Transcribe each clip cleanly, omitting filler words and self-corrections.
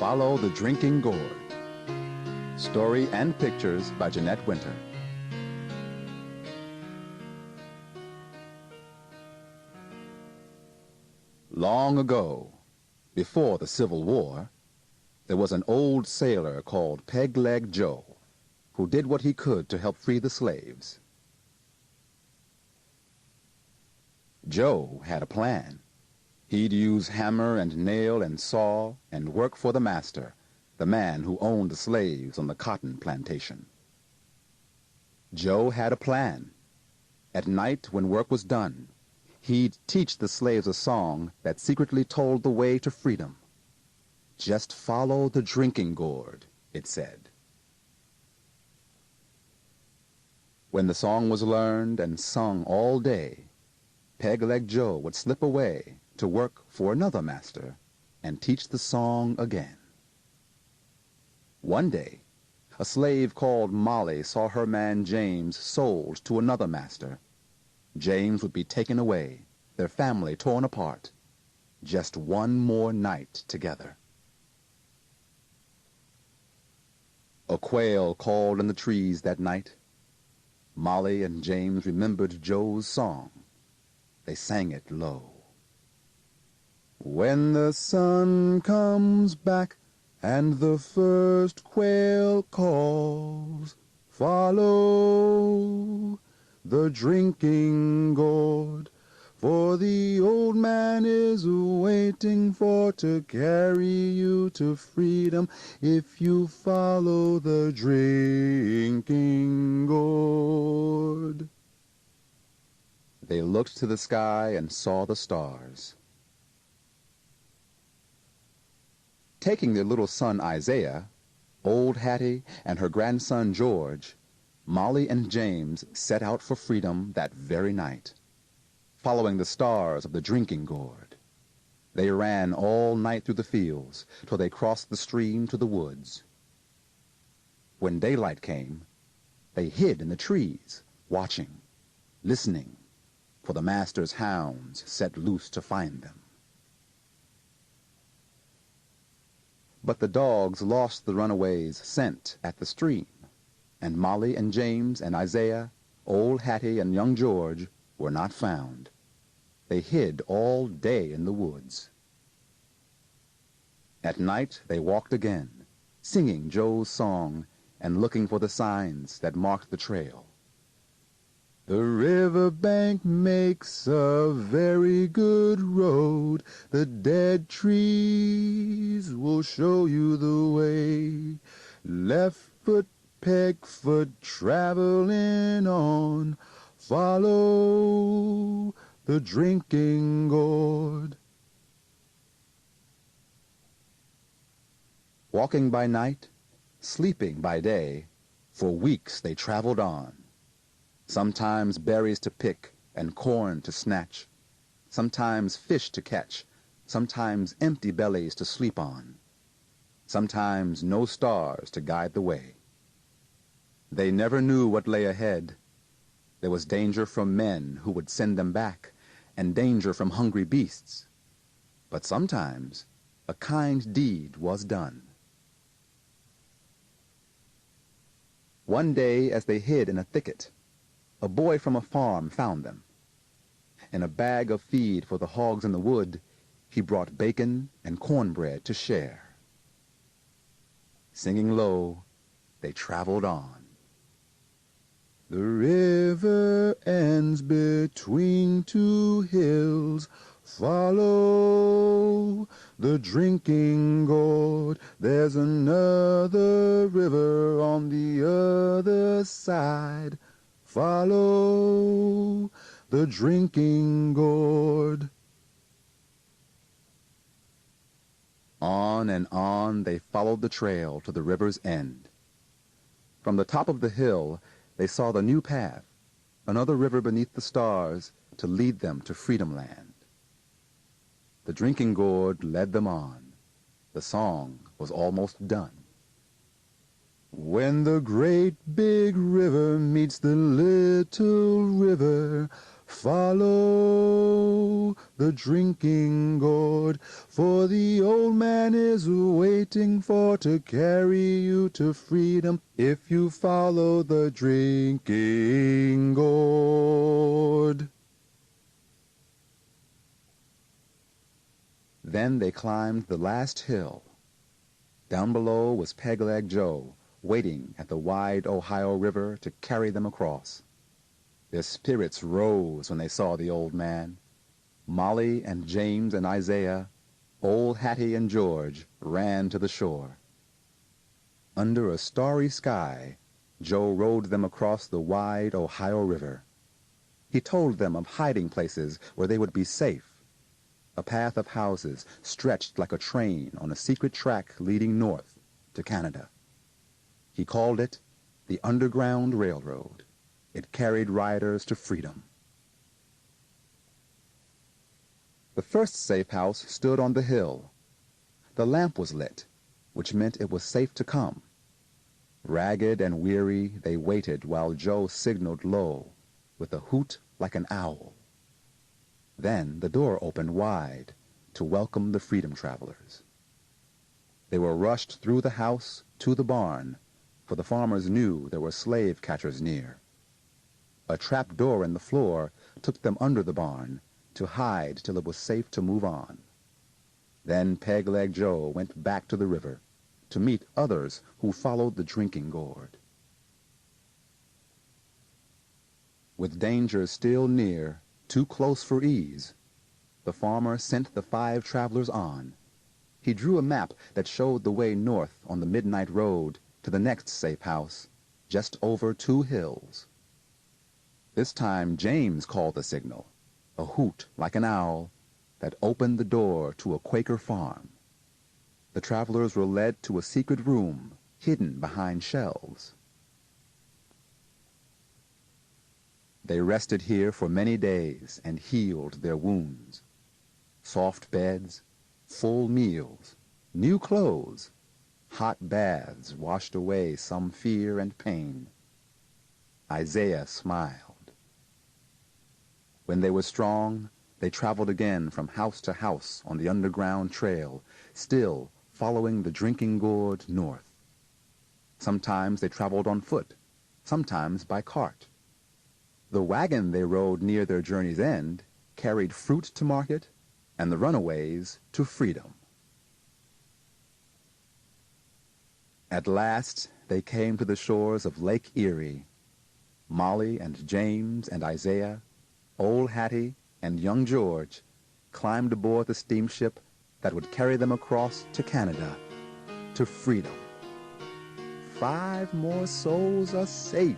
Follow the Drinking Gourd. Story and pictures by Jeanette Winter. Long ago, before the Civil War, there was an old sailor called Peg-Leg Joe who did what he could to help free the slaves. Joe had a plan. He'd use hammer and nail and saw and work for the master, the man who owned the slaves on the cotton plantation. Joe had a plan. At night, when work was done, he'd teach the slaves a song that secretly told the way to freedom. "Just follow the drinking gourd," it said. When the song was learned and sung all day, Peg-Leg Joe would slip away to work for another master and teach the song again. One day, a slave called Molly saw her man James sold to another master. James would be taken away, their family torn apart. Just one more night together. A quail called in the trees that night. Molly and James remembered Joe's song. They sang it low. When the sun comes back and the first quail calls, follow the drinking gourd, for the old man is waiting for to carry you to freedom if you follow the drinking gourd. They looked to the sky and saw the stars. Taking their little son Isaiah, old Hattie, and her grandson George, Molly and James set out for freedom that very night, following the stars of the drinking gourd. They ran all night through the fields till they crossed the stream to the woods. When daylight came, they hid in the trees, watching, listening for the master's hounds set loose to find them. But the dogs lost the runaways' scent at the stream, and Molly and James and Isaiah, old Hattie and young George were not found. They hid all day in the woods. At night they walked again, singing Joe's song and looking for the signs that marked the trail. The riverbank makes a very good road. The dead trees will show you the way. Left foot, peg foot, traveling on. Follow the drinking gourd. Walking by night, sleeping by day, for weeks they traveled on. Sometimes berries to pick and corn to snatch, sometimes fish to catch, sometimes empty bellies to sleep on, sometimes no stars to guide the way. They never knew what lay ahead. There was danger from men who would send them back, and danger from hungry beasts. But sometimes a kind deed was done. One day, as they hid in a thicket, a boy from a farm found them. In a bag of feed for the hogs in the wood, he brought bacon and cornbread to share. Singing low, they traveled on. The river ends between two hills. Follow the drinking gourd. There's another river on the other side. Follow the drinking gourd. On and on they followed the trail to the river's end. From the top of the hill, they saw the new path, another river beneath the stars to lead them to Freedom Land. The drinking gourd led them on. The song was almost done. When the great big river meets the little river, Follow the drinking gourd, for the old man is waiting for to carry you to freedom if you follow the drinking gourd. Then they climbed the last hill. Down below was Peg-Leg Joe, waiting at the wide Ohio River to carry them across. Their spirits rose when they saw the old man. Molly and James and Isaiah, old Hattie and George ran to the shore. Under a starry sky, Joe rowed them across the wide Ohio River. He told them of hiding places where they would be safe. A path of houses stretched like a train on a secret track leading north to Canada. He called it the Underground Railroad. It carried riders to freedom. The first safe house stood on the hill. The lamp was lit, which meant it was safe to come. Ragged and weary, they waited while Joe signaled low with a hoot like an owl. Then the door opened wide to welcome the freedom travelers. They were rushed through the house to the barn, for the farmers knew there were slave catchers near. A trap door in the floor took them under the barn to hide till it was safe to move on. Then Peg-Leg Joe went back to the river to meet others who followed the drinking gourd. With danger still near, too close for ease, the farmer sent the 5 travelers on. He drew a map that showed the way north on the midnight road to the next safe house, just over 2 hills. This time James called the signal, a hoot like an owl that opened the door to a Quaker farm. The travelers were led to a secret room hidden behind shelves. They rested here for many days and healed their wounds. Soft beds, full meals, new clothes, hot baths washed away some fear and pain. Isaiah smiled. When they were strong, they traveled again from house to house on the underground trail, still following the drinking gourd north. Sometimes they traveled on foot, sometimes by cart. The wagon they rode near their journey's end carried fruit to market and the runaways to freedom. At last they came to the shores of Lake Erie. Molly and James and Isaiah, old Hattie and young George climbed aboard the steamship that would carry them across to Canada, to freedom. 5 more souls are safe,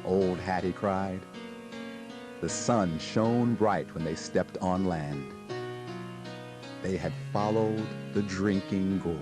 old Hattie cried. The sun shone bright when they stepped on land. They had followed the drinking gourd.